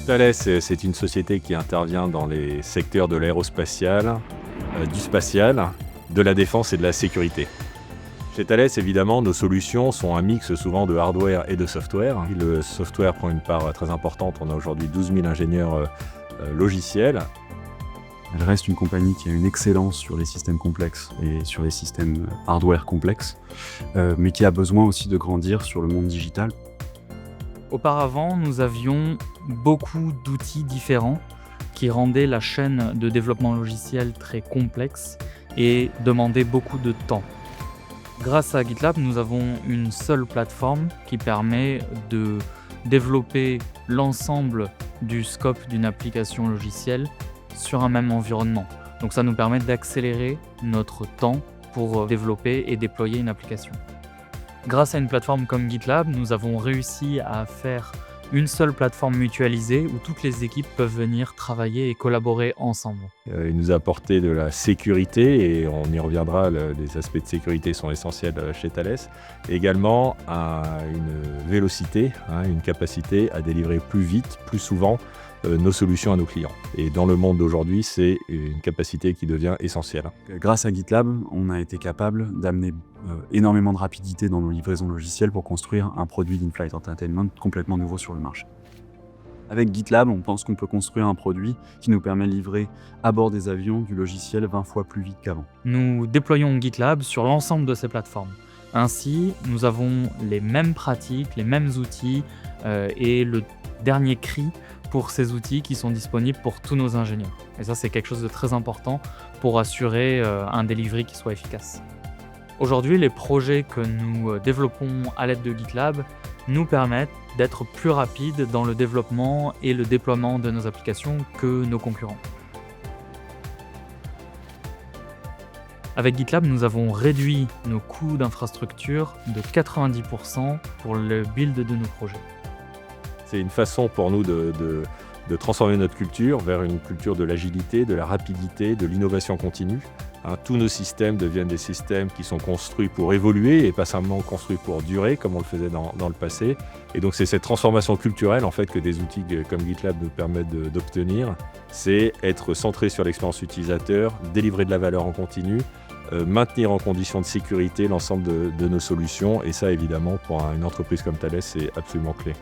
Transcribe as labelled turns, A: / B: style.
A: Thales, c'est une société qui intervient dans les secteurs de l'aérospatial, du spatial, de la défense et de la sécurité. Chez Thales, évidemment, nos solutions sont un mix souvent de hardware et de software. Le software prend une part très importante. On a aujourd'hui 12 000 ingénieurs logiciels.
B: Elle reste une compagnie qui a une excellence sur les systèmes complexes et sur les systèmes hardware complexes, mais qui a besoin aussi de grandir sur le monde digital.
C: Auparavant, nous avions beaucoup d'outils différents qui rendaient la chaîne de développement logiciel très complexe et demandaient beaucoup de temps. Grâce à GitLab, nous avons une seule plateforme qui permet de développer l'ensemble du scope d'une application logicielle sur un même environnement. Donc ça nous permet d'accélérer notre temps pour développer et déployer une application. Grâce à une plateforme comme GitLab, nous avons réussi à faire une seule plateforme mutualisée où toutes les équipes peuvent venir travailler et collaborer ensemble.
A: Il nous a apporté de la sécurité, et on y reviendra, les aspects de sécurité sont essentiels chez Thales. Et également une vélocité, une capacité à délivrer plus vite, plus souvent, nos solutions à nos clients. Et dans le monde d'aujourd'hui, c'est une capacité qui devient essentielle.
B: Grâce à GitLab, on a été capable d'amener énormément de rapidité dans nos livraisons logicielles pour construire un produit d'in-flight entertainment complètement nouveau sur le marché. Avec GitLab, on pense qu'on peut construire un produit qui nous permet de livrer à bord des avions du logiciel 20 fois plus vite qu'avant.
C: Nous déployons GitLab sur l'ensemble de ces plateformes. Ainsi, nous avons les mêmes pratiques, les mêmes outils et le dernier cri pour ces outils qui sont disponibles pour tous nos ingénieurs. Et ça, c'est quelque chose de très important pour assurer un delivery qui soit efficace. Aujourd'hui, les projets que nous développons à l'aide de GitLab nous permettent d'être plus rapides dans le développement et le déploiement de nos applications que nos concurrents. Avec GitLab, nous avons réduit nos coûts d'infrastructure de 90% pour le build de nos projets.
A: C'est une façon pour nous de transformer notre culture vers une culture de l'agilité, de la rapidité, de l'innovation continue. Tous nos systèmes deviennent des systèmes qui sont construits pour évoluer et pas simplement construits pour durer comme on le faisait dans le passé. Et donc c'est cette transformation culturelle en fait que des outils comme GitLab nous permettent d'obtenir. C'est être centré sur l'expérience utilisateur, délivrer de la valeur en continu, maintenir en condition de sécurité l'ensemble de nos solutions. Et ça évidemment pour une entreprise comme Thales c'est absolument clé.